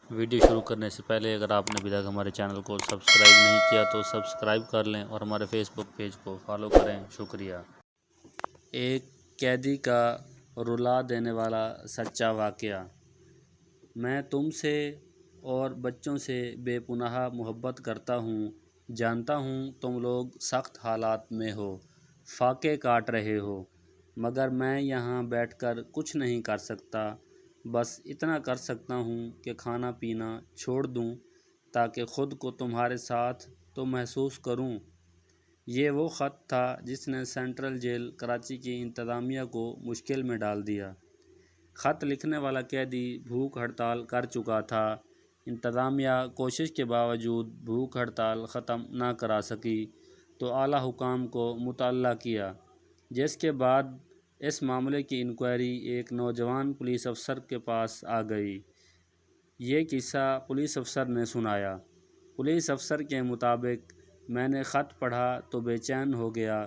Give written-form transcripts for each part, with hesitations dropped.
Video شروع کرنے سے پہلے اگر آپ نے ابھی تک ہمارے چینل کو سبسکرائب نہیں کیا تو سبسکرائب کر لیں اور ہمارے فیس بک پیج کو فالو کریں، شکریہ۔ ایک قیدی کا رلا دینے والا سچا واقعہ۔ میں تم سے اور بچوں سے بے پناہ محبت کرتا ہوں۔ جانتا ہوں تم لوگ سخت حالات میں ہو، فاقے کاٹ رہے ہو، مگر میں یہاں بیٹھ کر کچھ نہیں کر سکتا۔ بس اتنا کر سکتا ہوں کہ کھانا پینا چھوڑ دوں تاکہ خود کو تمہارے ساتھ تو محسوس کروں۔ یہ وہ خط تھا جس نے سینٹرل جیل کراچی کی انتظامیہ کو مشکل میں ڈال دیا۔ خط لکھنے والا قیدی بھوک ہڑتال کر چکا تھا۔ انتظامیہ کوشش کے باوجود بھوک ہڑتال ختم نہ کرا سکی تو اعلیٰ حکام کو مطلع کیا، جس کے بعد اس معاملے کی انکوائری ایک نوجوان پولیس افسر کے پاس آ گئی۔ یہ قصہ پولیس افسر نے سنایا۔ پولیس افسر کے مطابق میں نے خط پڑھا تو بے چین ہو گیا،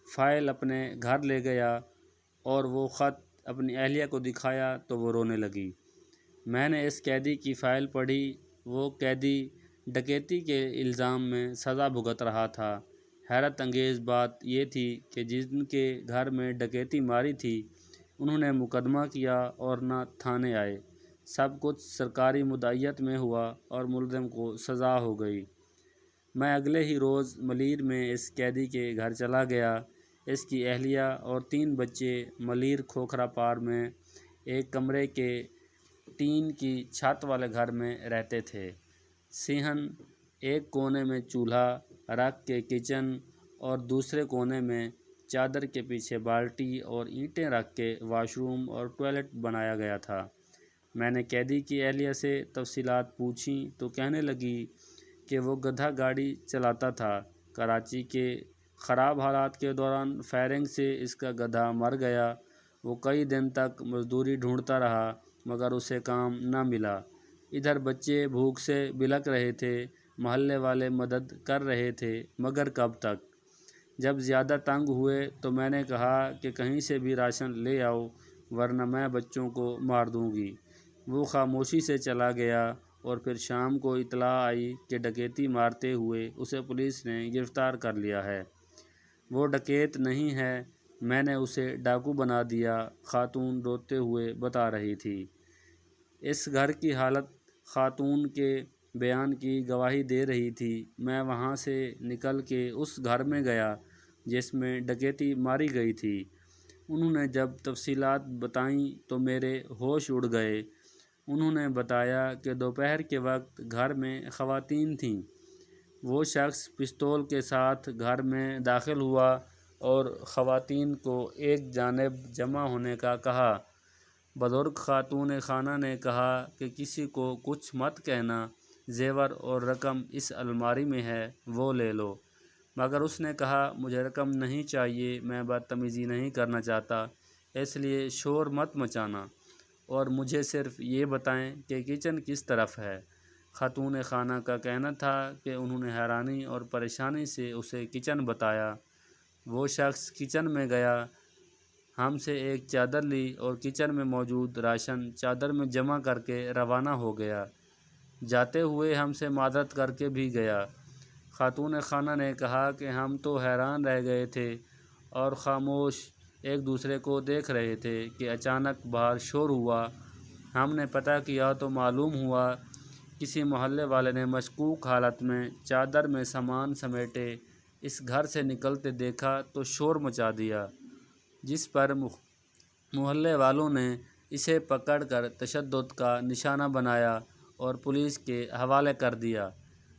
فائل اپنے گھر لے گیا اور وہ خط اپنی اہلیہ کو دکھایا تو وہ رونے لگی۔ میں نے اس قیدی کی فائل پڑھی۔ وہ قیدی ڈکیتی کے الزام میں سزا بھگت رہا تھا۔ حیرت انگیز بات یہ تھی کہ جن کے گھر میں ڈکیتی ماری تھی انہوں نے مقدمہ کیا اور نہ تھانے آئے۔ سب کچھ سرکاری مدعیت میں ہوا اور ملزم کو سزا ہو گئی۔ میں اگلے ہی روز ملیر میں اس قیدی کے گھر چلا گیا۔ اس کی اہلیہ اور 3 بچے ملیر کھوکھرا پار میں ایک کمرے کے ٹین کی چھت والے گھر میں رہتے تھے۔ صحن ایک کونے میں چولہا رکھ کے کچن اور دوسرے کونے میں چادر کے پیچھے بالٹی اور اینٹیں رکھ کے واش روم اور ٹوائلٹ بنایا گیا تھا۔ میں نے قیدی کی اہلیہ سے تفصیلات پوچھیں تو کہنے لگی کہ وہ گدھا گاڑی چلاتا تھا۔ کراچی کے خراب حالات کے دوران فائرنگ سے اس کا گدھا مر گیا۔ وہ کئی دن تک مزدوری ڈھونڈتا رہا مگر اسے کام نہ ملا۔ ادھر بچے بھوک سے بلک رہے تھے، محلے والے مدد کر رہے تھے مگر کب تک؟ جب زیادہ تنگ ہوئے تو میں نے کہا کہ کہیں سے بھی راشن لے آؤ ورنہ میں بچوں کو مار دوں گی۔ وہ خاموشی سے چلا گیا اور پھر شام کو اطلاع آئی کہ ڈکیتی مارتے ہوئے اسے پولیس نے گرفتار کر لیا ہے۔ وہ ڈکیت نہیں ہے، میں نے اسے ڈاکو بنا دیا، خاتون روتے ہوئے بتا رہی تھی۔ اس گھر کی حالت خاتون کے بیان کی گواہی دے رہی تھی۔ میں وہاں سے نکل کے اس گھر میں گیا جس میں ڈکیتی ماری گئی تھی۔ انہوں نے جب تفصیلات بتائیں تو میرے ہوش اڑ گئے۔ انہوں نے بتایا کہ دوپہر کے وقت گھر میں خواتین تھیں۔ وہ شخص پستول کے ساتھ گھر میں داخل ہوا اور خواتین کو ایک جانب جمع ہونے کا کہا۔ بزرگ خاتون خانہ نے کہا کہ کسی کو کچھ مت کہنا، زیور اور رقم اس الماری میں ہے، وہ لے لو۔ مگر اس نے کہا مجھے رقم نہیں چاہیے، میں بدتمیزی نہیں کرنا چاہتا، اس لیے شور مت مچانا اور مجھے صرف یہ بتائیں کہ کچن کس طرف ہے۔ خاتون خانہ کا کہنا تھا کہ انہوں نے حیرانی اور پریشانی سے اسے کچن بتایا۔ وہ شخص کچن میں گیا، ہم سے ایک چادر لی اور کچن میں موجود راشن چادر میں جمع کر کے روانہ ہو گیا۔ جاتے ہوئے ہم سے معذرت کر کے بھی گیا۔ خاتون خانہ نے کہا کہ ہم تو حیران رہ گئے تھے اور خاموش ایک دوسرے کو دیکھ رہے تھے کہ اچانک باہر شور ہوا۔ ہم نے پتہ کیا تو معلوم ہوا کسی محلے والے نے مشکوک حالت میں چادر میں سامان سمیٹے اس گھر سے نکلتے دیکھا تو شور مچا دیا، جس پر محلے والوں نے اسے پکڑ کر تشدد کا نشانہ بنایا اور پولیس کے حوالے کر دیا۔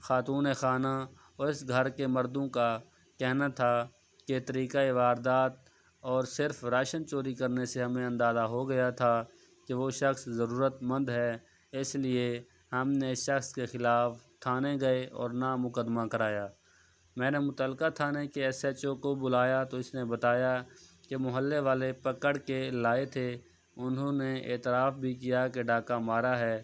خاتون خانہ اور اس گھر کے مردوں کا کہنا تھا کہ طریقۂ واردات اور صرف راشن چوری کرنے سے ہمیں اندازہ ہو گیا تھا کہ وہ شخص ضرورت مند ہے، اس لیے ہم نے اس شخص کے خلاف تھانے گئے اور نام مقدمہ کرایا۔ میں نے متعلقہ تھانے کے ایس ایچ او کو بلایا تو اس نے بتایا کہ محلے والے پکڑ کے لائے تھے، انہوں نے اعتراف بھی کیا کہ ڈاکہ مارا ہے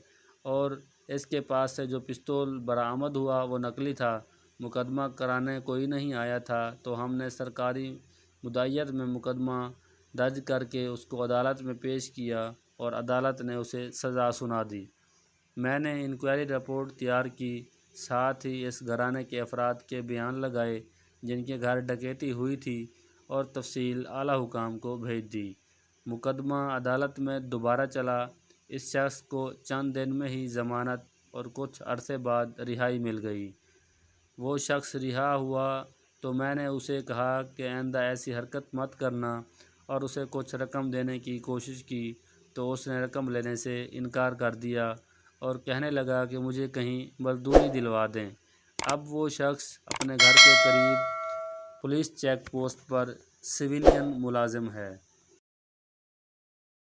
اور اس کے پاس سے جو پستول برآمد ہوا وہ نقلی تھا۔ مقدمہ کرانے کوئی نہیں آیا تھا تو ہم نے سرکاری مدعیت میں مقدمہ درج کر کے اس کو عدالت میں پیش کیا اور عدالت نے اسے سزا سنا دی۔ میں نے انکوائری رپورٹ تیار کی، ساتھ ہی اس گھرانے کے افراد کے بیان لگائے جن کے گھر ڈکیتی ہوئی تھی اور تفصیل اعلیٰ حکام کو بھیج دی۔ مقدمہ عدالت میں دوبارہ چلا۔ اس شخص کو چند دن میں ہی ضمانت اور کچھ عرصے بعد رہائی مل گئی۔ وہ شخص رہا ہوا تو میں نے اسے کہا کہ آئندہ ایسی حرکت مت کرنا اور اسے کچھ رقم دینے کی کوشش کی تو اس نے رقم لینے سے انکار کر دیا اور کہنے لگا کہ مجھے کہیں مزدوری دلوا دیں۔ اب وہ شخص اپنے گھر کے قریب پولیس چیک پوسٹ پر سویلین ملازم ہے۔